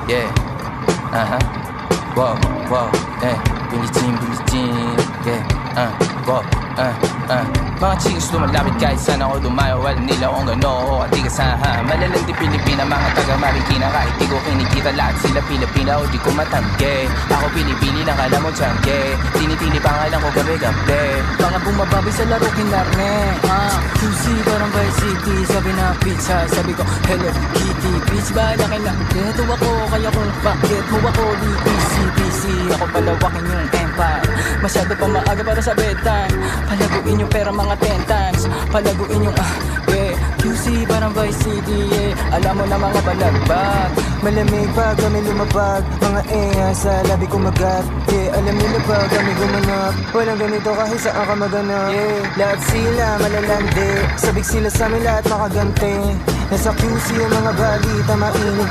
yeah. Wow, wow, eh. Billie Jean, yeah. Wow, mga chicos lumalapit kahit saan ako dumayo. Alam nila kung gano ako katigasahan. Malalandi Pilipina, mga taga Marikina. Kahit di ko kinikita lahat sila Pilipina o di ko matangke. Ako Pilipini lang alam mo tiyangke. Tinitili pangalan ko gabi-gabi. Mga bumababi sa laro kinarne. QC parang Vice City. Sabi na pizza, sabi ko Hello Kitty. Bitch ba laki na deto ako. Kaya kung bakit mo ako di busy. Ako palawakin yung empire. Masyado pa maaga para sa bedtime. Palaguin yung pera mga 10 times. Palaguin yung yeah. QC parang Vice City, yeah. Alam mo na mga balagbag. Malamig pa kami lumabag. Mga sa labi kumagat, yeah. Alam nila pa kami gumanap. Walang ganito kahit saan ka maganap, yeah. Lahat sila malalandi. Sabik sila sa amin lahat makaganti. Nasa QC yung mga balita mainit.